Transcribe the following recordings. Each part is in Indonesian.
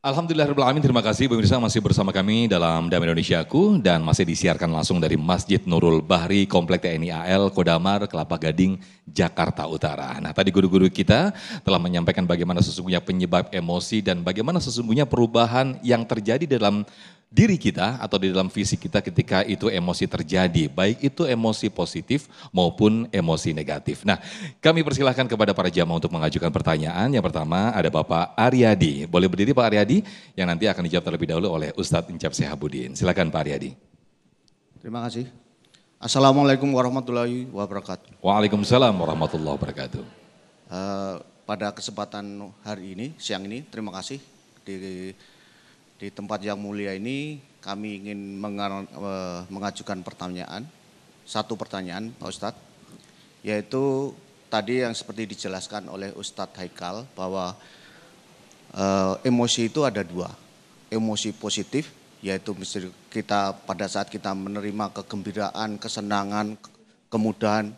Alhamdulillahirrahmanirrahim, terima kasih pemirsa masih bersama kami dalam Damai Indonesiaku dan masih disiarkan langsung dari Masjid Nurul Bahri, Komplek TNI AL, Kodamar, Kelapa Gading, Jakarta Utara. Nah tadi guru-guru kita telah menyampaikan bagaimana sesungguhnya penyebab emosi dan bagaimana sesungguhnya perubahan yang terjadi dalam diri kita atau di dalam fisik kita ketika itu emosi terjadi, baik itu emosi positif maupun emosi negatif. Nah, kami persilahkan kepada para jamaah untuk mengajukan pertanyaan. Yang pertama ada Bapak Aryadi. Boleh berdiri Pak Aryadi, yang nanti akan dijawab terlebih dahulu oleh Ustadz Encap Sehabudin. Silakan Pak Aryadi. Terima kasih. Assalamualaikum warahmatullahi wabarakatuh. Waalaikumsalam warahmatullahi wabarakatuh. Pada kesempatan hari ini, siang ini, terima kasih di tempat yang mulia ini kami ingin mengajukan pertanyaan, satu pertanyaan Pak Ustadz, yaitu tadi yang seperti dijelaskan oleh Ustadz Haikal bahwa emosi itu ada dua, emosi positif yaitu kita pada saat kita menerima kegembiraan, kesenangan, kemudahan,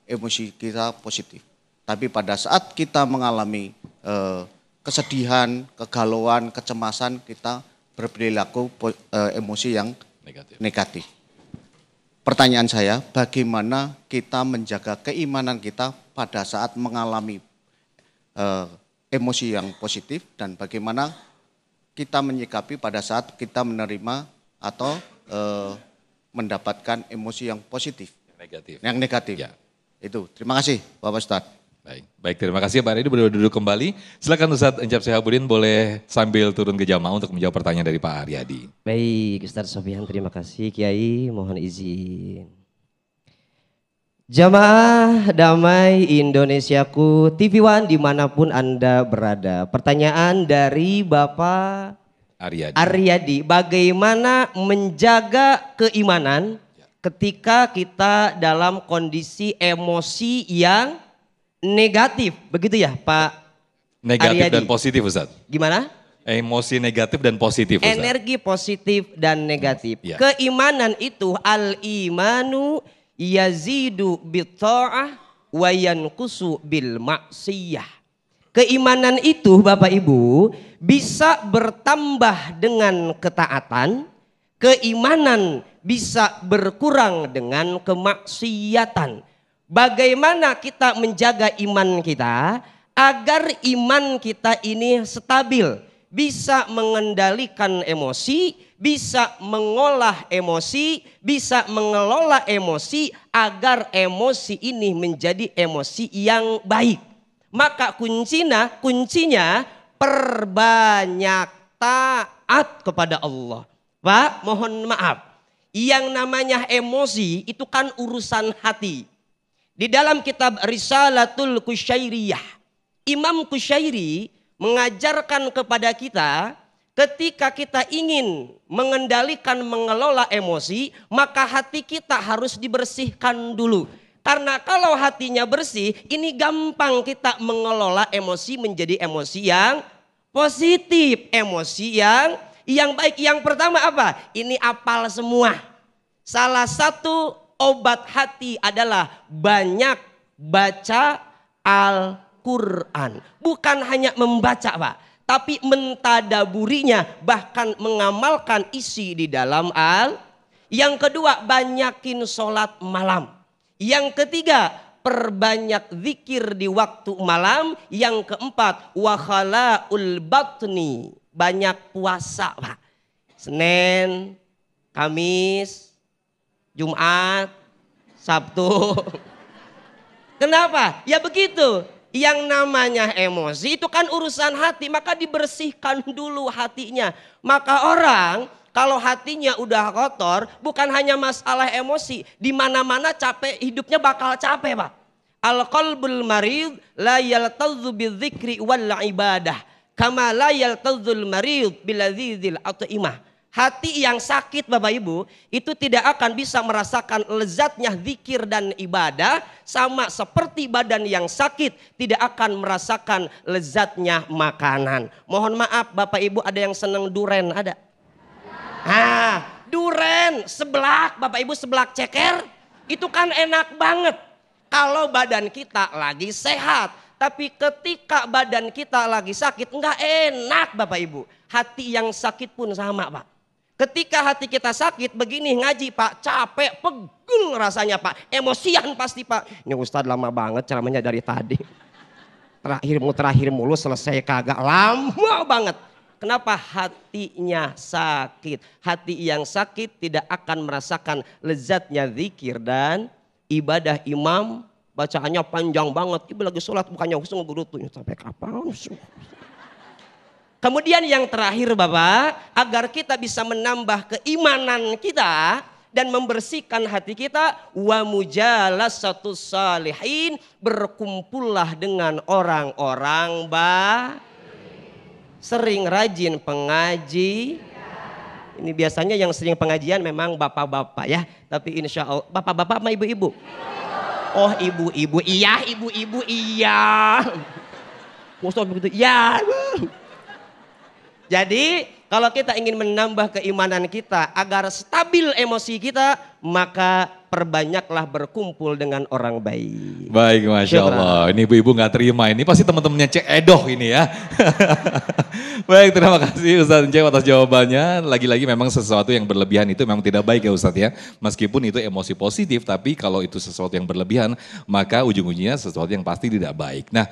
emosi kita positif. Tapi pada saat kita mengalami kesedihan, kegalauan, kecemasan, kita berperilaku emosi yang negatif. Pertanyaan saya, bagaimana kita menjaga keimanan kita pada saat mengalami emosi yang positif dan bagaimana kita menyikapi pada saat kita menerima atau mendapatkan emosi yang positif. Yang negatif. Ya. Itu, terima kasih Bapak Ustadz. Baik, terima kasih Pak Aryadi, boleh duduk kembali. Silakan Ustadz Encap Sehabudin boleh sambil turun ke jamaah untuk menjawab pertanyaan dari Pak Aryadi. Baik Ustadz Sofyan, terima kasih Kiai, mohon izin. Jamaah Damai Indonesiaku, TV One dimanapun Anda berada. Pertanyaan dari Bapak Aryadi, bagaimana menjaga keimanan ketika kita dalam kondisi emosi yang negatif, begitu ya Pak Negatif Aryadi? Dan positif Ustadz. Gimana? Emosi negatif dan positif Ustadz. Energi positif dan negatif. Ya. Keimanan itu al-imanu yazidu bitta'ah wa yanqusu bil maksiyah. Keimanan itu Bapak Ibu bisa bertambah dengan ketaatan, keimanan bisa berkurang dengan kemaksiatan. Bagaimana kita menjaga iman kita agar iman kita ini stabil, bisa mengendalikan emosi, bisa mengolah emosi, bisa mengelola emosi agar emosi ini menjadi emosi yang baik. Maka kuncinya perbanyak taat kepada Allah. Pak, mohon maaf. Yang namanya emosi itu kan urusan hati. Di dalam kitab Risalatul Qusyairiyah, Imam Qusyairi mengajarkan kepada kita ketika kita ingin mengendalikan, mengelola emosi, maka hati kita harus dibersihkan dulu. Karena kalau hatinya bersih, ini gampang kita mengelola emosi menjadi emosi yang positif, emosi yang baik. Yang pertama apa? Ini apal semua. Salah satu obat hati adalah banyak baca Al-Quran. Bukan hanya membaca Pak, tapi mentadaburinya, bahkan mengamalkan isi di dalam Yang kedua, banyakin sholat malam. Yang ketiga, perbanyak zikir di waktu malam. Yang keempat, wa khala'ul batni, banyak puasa Pak. Senin, Kamis, Jumat, Sabtu. Kenapa? Ya begitu. Yang namanya emosi itu kan urusan hati, maka dibersihkan dulu hatinya. Maka orang kalau hatinya udah kotor, bukan hanya masalah emosi, di mana-mana capek, hidupnya bakal capek Pak. Al-qalbul marid la yaltadzu bidzikri wal ibadah kama la yaltadzul marid biladzizil at'imah. Hati yang sakit Bapak Ibu itu tidak akan bisa merasakan lezatnya zikir dan ibadah, sama seperti badan yang sakit tidak akan merasakan lezatnya makanan. Mohon maaf Bapak Ibu, ada yang seneng duren? Ada? Duren, seblak Bapak Ibu, seblak ceker itu kan enak banget kalau badan kita lagi sehat. Tapi ketika badan kita lagi sakit, nggak enak Bapak Ibu. Hati yang sakit pun sama Pak. Ketika hati kita sakit begini ngaji Pak, capek, pegel rasanya Pak. Emosian pasti Pak. Ini Ustadz lama banget ceramahnya dari tadi. Terakhir mulu selesai kagak, lama banget. Kenapa? Hatinya sakit. Hati yang sakit tidak akan merasakan lezatnya zikir dan ibadah. Imam bacaannya panjang banget. Ibu lagi sholat bukannya sungguh gerutunya sampai kapan? Kemudian yang terakhir Bapak, agar kita bisa menambah keimanan kita dan membersihkan hati kita, wa mujalasatus salihin, berkumpullah dengan orang-orang sering rajin pengaji. Ini biasanya yang sering pengajian memang bapak-bapak ya, tapi insya Allah bapak-bapak sama ibu-ibu. Oh ibu-ibu iya, ibu-ibu iya. Ustaz begitu, ya. Jadi kalau kita ingin menambah keimanan kita agar stabil emosi kita, maka perbanyaklah berkumpul dengan orang baik. Baik, Masya Allah. Ini ibu-ibu gak terima, ini pasti teman-temannya Cek Edoh ini ya. Baik, terima kasih Ustadz Cek atas jawabannya. Lagi-lagi memang sesuatu yang berlebihan itu memang tidak baik ya Ustadz ya. Meskipun itu emosi positif, tapi kalau itu sesuatu yang berlebihan, maka ujung-ujungnya sesuatu yang pasti tidak baik. Nah,